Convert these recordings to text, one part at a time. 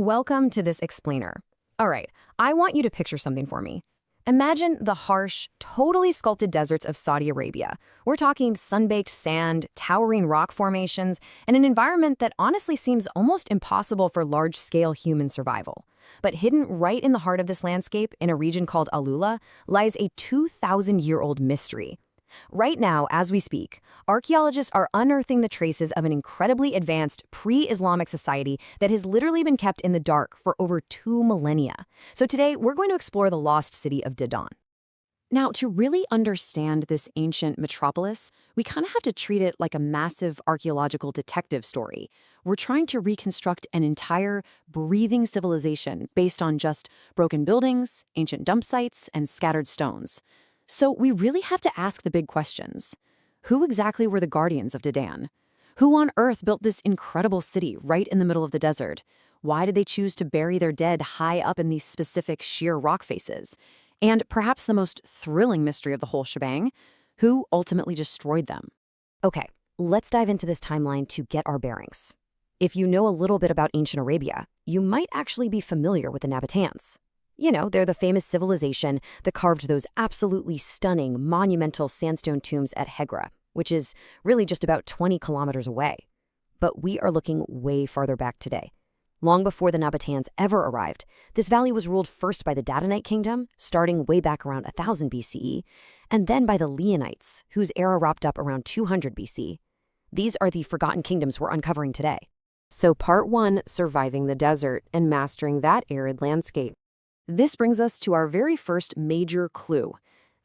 Welcome to this explainer. All right, I want you to picture something for me. Imagine the harsh, totally sculpted deserts of Saudi Arabia. We're talking sun-baked sand, towering rock formations, and an environment that honestly seems almost impossible for large-scale human survival. But hidden right in the heart of this landscape, in a region called AlUla, lies a 2,000-year-old mystery. Right now, as we speak, archaeologists are unearthing the traces of an incredibly advanced pre-Islamic society that has literally been kept in the dark for over 2 millennia. So today, we're going to explore the lost city of Dadan. Now, to really understand this ancient metropolis, we kind of have to treat it like a massive archaeological detective story. We're trying to reconstruct an entire breathing civilization based on just broken buildings, ancient dump sites, and scattered stones. So we really have to ask the big questions. Who exactly were the guardians of Dadan? Who on earth built this incredible city right in the middle of the desert? Why did they choose to bury their dead high up in these specific sheer rock faces? And perhaps the most thrilling mystery of the whole shebang, who ultimately destroyed them? Okay, let's dive into this timeline to get our bearings. If you know a little bit about ancient Arabia, you might actually be familiar with the Nabateans. You know, they're the famous civilization that carved those absolutely stunning, monumental sandstone tombs at Hegra, which is really just about 20 kilometers away. But we are looking way farther back today. Long before the Nabateans ever arrived, this valley was ruled first by the Dadanite kingdom, starting way back around 1000 BCE, and then by the Lihyanite, whose era wrapped up around 200 BC. These are the forgotten kingdoms we're uncovering today. So part 1, surviving the desert and mastering that arid landscape. This brings us to our very first major clue.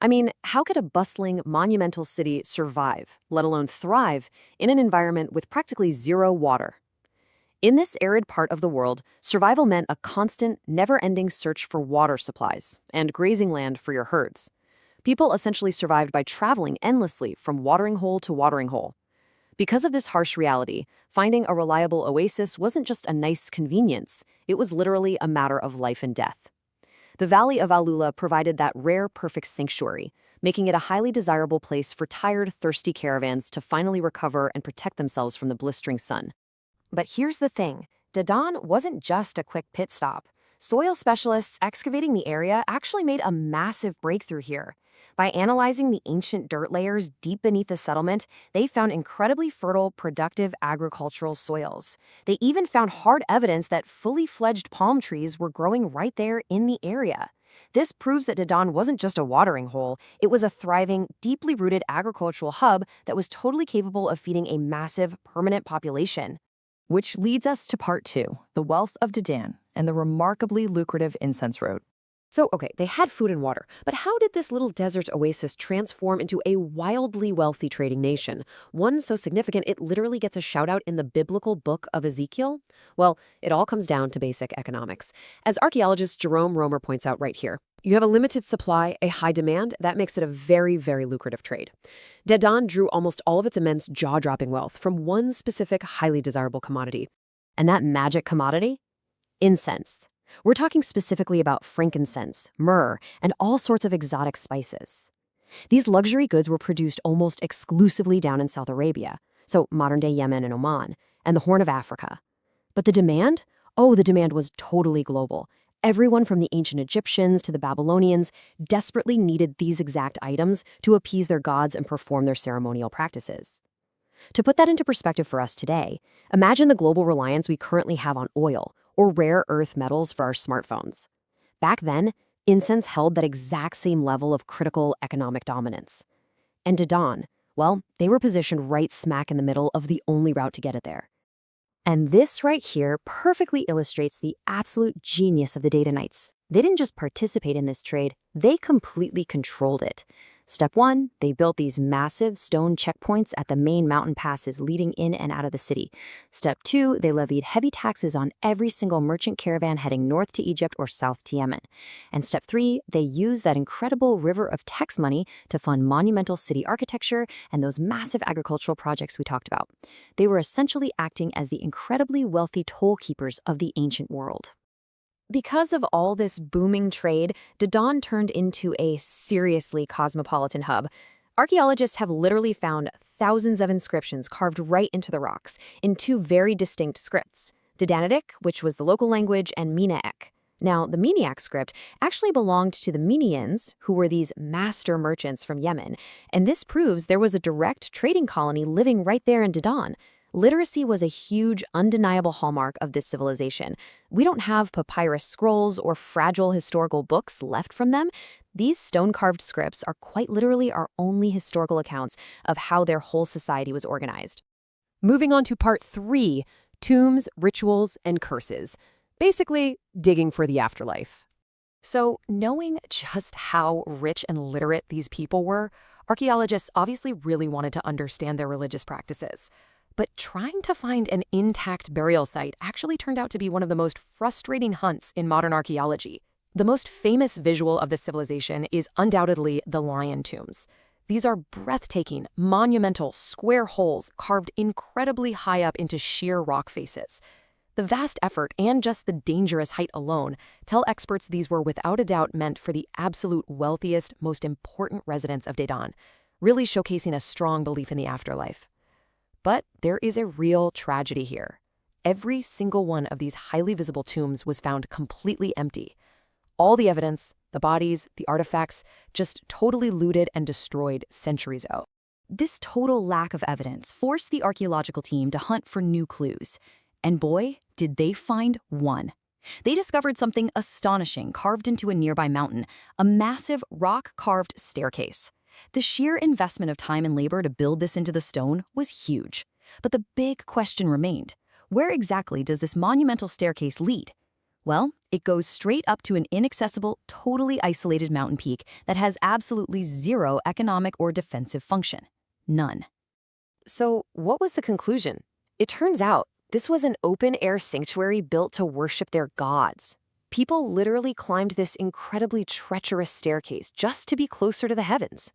I mean, how could a bustling, monumental city survive, let alone thrive, in an environment with practically zero water? In this arid part of the world, survival meant a constant, never-ending search for water supplies and grazing land for your herds. People essentially survived by traveling endlessly from watering hole to watering hole. Because of this harsh reality, finding a reliable oasis wasn't just a nice convenience, it was literally a matter of life and death. The Valley of AlUla provided that rare, perfect sanctuary, making it a highly desirable place for tired, thirsty caravans to finally recover and protect themselves from the blistering sun. But here's the thing, Dadan wasn't just a quick pit stop. Soil specialists excavating the area actually made a massive breakthrough here. By analyzing the ancient dirt layers deep beneath the settlement, they found incredibly fertile, productive agricultural soils. They even found hard evidence that fully fledged palm trees were growing right there in the area. This proves that Dadan wasn't just a watering hole, it was a thriving, deeply rooted agricultural hub that was totally capable of feeding a massive, permanent population. Which leads us to part 2, the wealth of Dadan and the remarkably lucrative incense road. So, okay, they had food and water, but how did this little desert oasis transform into a wildly wealthy trading nation? One so significant it literally gets a shout-out in the biblical book of Ezekiel? Well, it all comes down to basic economics. As archaeologist Jerome Romer points out right here, you have a limited supply, a high demand, that makes it a very, very lucrative trade. Dadan drew almost all of its immense jaw-dropping wealth from one specific highly desirable commodity. And that magic commodity? Incense. We're talking specifically about frankincense, myrrh, and all sorts of exotic spices. These luxury goods were produced almost exclusively down in South Arabia, so modern-day Yemen and Oman, and the Horn of Africa. But the demand? Oh, the demand was totally global. Everyone from the ancient Egyptians to the Babylonians desperately needed these exact items to appease their gods and perform their ceremonial practices. To put that into perspective for us today, imagine the global reliance we currently have on oil or rare earth metals for our smartphones. Back then, incense held that exact same level of critical economic dominance. And Dadan, well, they were positioned right smack in the middle of the only route to get it there. And this right here perfectly illustrates the absolute genius of the Dadanites. They didn't just participate in this trade, they completely controlled it. Step 1, they built these massive stone checkpoints at the main mountain passes leading in and out of the city. Step 2, they levied heavy taxes on every single merchant caravan heading north to Egypt or south to Yemen. And step 3, they used that incredible river of tax money to fund monumental city architecture and those massive agricultural projects we talked about. They were essentially acting as the incredibly wealthy toll keepers of the ancient world. Because of all this booming trade, Dadan turned into a seriously cosmopolitan hub. Archaeologists have literally found thousands of inscriptions carved right into the rocks in 2 very distinct scripts. Dadanitic, which was the local language, and Minaek. Now, the Minaek script actually belonged to the Minians, who were these master merchants from Yemen, and this proves there was a direct trading colony living right there in Dadan. Literacy was a huge, undeniable hallmark of this civilization. We don't have papyrus scrolls or fragile historical books left from them. These stone-carved scripts are quite literally our only historical accounts of how their whole society was organized. Moving on to part 3, tombs, rituals, and curses. Basically, digging for the afterlife. So, knowing just how rich and literate these people were, archaeologists obviously really wanted to understand their religious practices. But trying to find an intact burial site actually turned out to be one of the most frustrating hunts in modern archaeology. The most famous visual of this civilization is undoubtedly the lion tombs. These are breathtaking, monumental, square holes carved incredibly high up into sheer rock faces. The vast effort and just the dangerous height alone tell experts these were without a doubt meant for the absolute wealthiest, most important residents of Dadan, really showcasing a strong belief in the afterlife. But there is a real tragedy here. Every single one of these highly visible tombs was found completely empty. All the evidence, the bodies, the artifacts, just totally looted and destroyed centuries ago. This total lack of evidence forced the archaeological team to hunt for new clues. And boy, did they find one. They discovered something astonishing carved into a nearby mountain, a massive rock-carved staircase. The sheer investment of time and labor to build this into the stone was huge. But the big question remained. Where exactly does this monumental staircase lead? Well, it goes straight up to an inaccessible, totally isolated mountain peak that has absolutely zero economic or defensive function. None. So, what was the conclusion? It turns out this was an open-air sanctuary built to worship their gods. People literally climbed this incredibly treacherous staircase just to be closer to the heavens.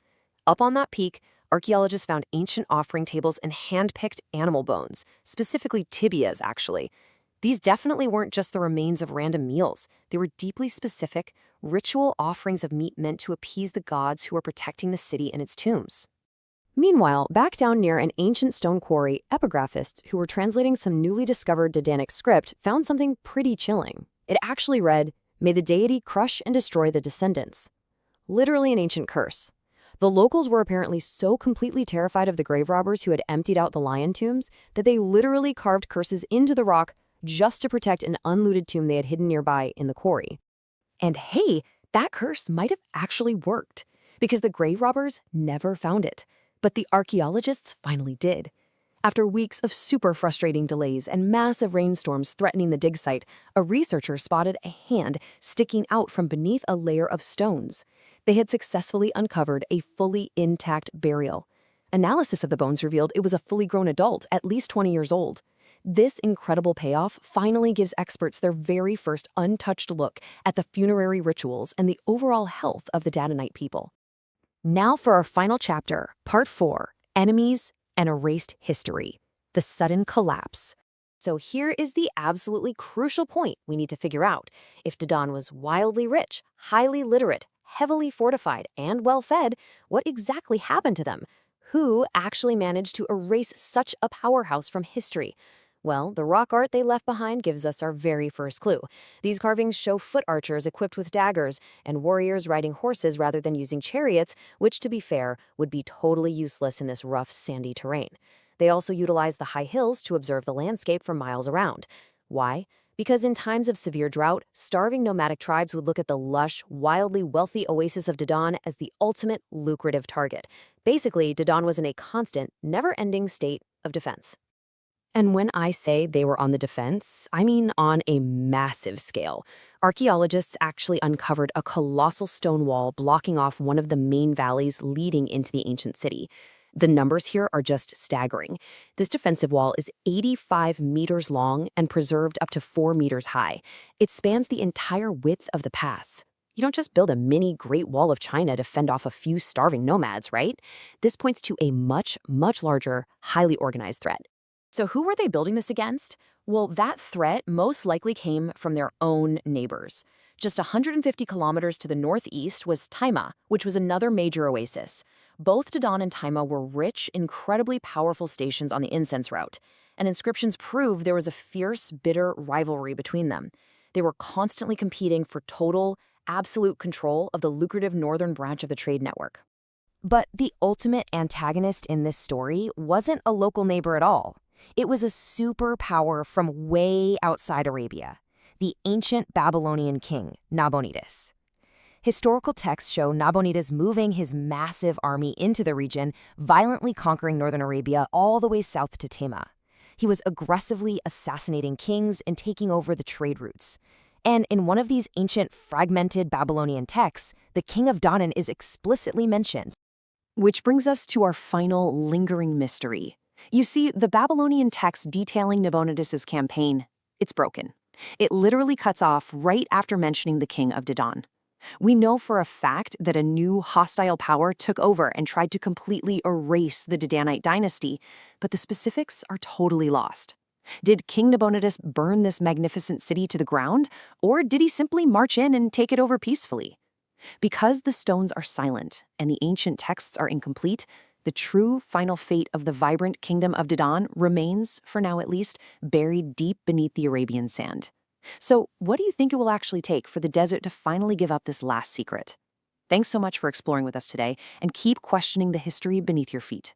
Up on that peak, archaeologists found ancient offering tables and hand-picked animal bones, specifically tibias, actually. These definitely weren't just the remains of random meals. They were deeply specific, ritual offerings of meat meant to appease the gods who were protecting the city and its tombs. Meanwhile, back down near an ancient stone quarry, epigraphists who were translating some newly discovered Dadanic script found something pretty chilling. It actually read, "May the deity crush and destroy the descendants." Literally an ancient curse. The locals were apparently so completely terrified of the grave robbers who had emptied out the lion tombs that they literally carved curses into the rock just to protect an unlooted tomb they had hidden nearby in the quarry. And hey, that curse might have actually worked, because the grave robbers never found it. But the archaeologists finally did. After weeks of super frustrating delays and massive rainstorms threatening the dig site, a researcher spotted a hand sticking out from beneath a layer of stones. They had successfully uncovered a fully intact burial. Analysis of the bones revealed it was a fully grown adult, at least 20 years old. This incredible payoff finally gives experts their very first untouched look at the funerary rituals and the overall health of the Dadanite people. Now for our final chapter, Part 4, Enemies and Erased History, the sudden collapse. So here is the absolutely crucial point we need to figure out. If Dadan was wildly rich, highly literate, heavily fortified, and well-fed, what exactly happened to them? Who actually managed to erase such a powerhouse from history? Well, the rock art they left behind gives us our very first clue. These carvings show foot archers equipped with daggers and warriors riding horses rather than using chariots, which, to be fair, would be totally useless in this rough, sandy terrain. They also utilize the high hills to observe the landscape for miles around. Why? Because in times of severe drought, starving nomadic tribes would look at the lush, wildly wealthy oasis of Dadan as the ultimate lucrative target. Basically, Dadan was in a constant, never-ending state of defense. And when I say they were on the defense, I mean on a massive scale. Archaeologists actually uncovered a colossal stone wall blocking off one of the main valleys leading into the ancient city. The numbers here are just staggering. This defensive wall is 85 meters long and preserved up to 4 meters high. It spans the entire width of the pass. You don't just build a mini Great Wall of China to fend off a few starving nomads, right? This points to a much, much larger, highly organized threat. So who were they building this against? Well, that threat most likely came from their own neighbors. Just 150 kilometers to the northeast was Taima, which was another major oasis. Both Dadan and Taima were rich, incredibly powerful stations on the incense route. and inscriptions prove there was a fierce, bitter rivalry between them. They were constantly competing for total, absolute control of the lucrative northern branch of the trade network. But the ultimate antagonist in this story wasn't a local neighbor at all. It was a superpower from way outside Arabia, the ancient Babylonian king, Nabonidus. Historical texts show Nabonidus moving his massive army into the region, violently conquering northern Arabia all the way south to Tema. He was aggressively assassinating kings and taking over the trade routes. And in one of these ancient fragmented Babylonian texts, the king of Dadan is explicitly mentioned. Which brings us to our final lingering mystery. You see, the Babylonian text detailing Nabonidus' campaign, it's broken. It literally cuts off right after mentioning the king of Dadan. We know for a fact that a new hostile power took over and tried to completely erase the Dadanite dynasty, but the specifics are totally lost. Did King Nabonidus burn this magnificent city to the ground, or did he simply march in and take it over peacefully? Because the stones are silent and the ancient texts are incomplete, the true final fate of the vibrant kingdom of Dadan remains, for now at least, buried deep beneath the Arabian sand. So, what do you think it will actually take for the desert to finally give up this last secret? Thanks so much for exploring with us today, and keep questioning the history beneath your feet.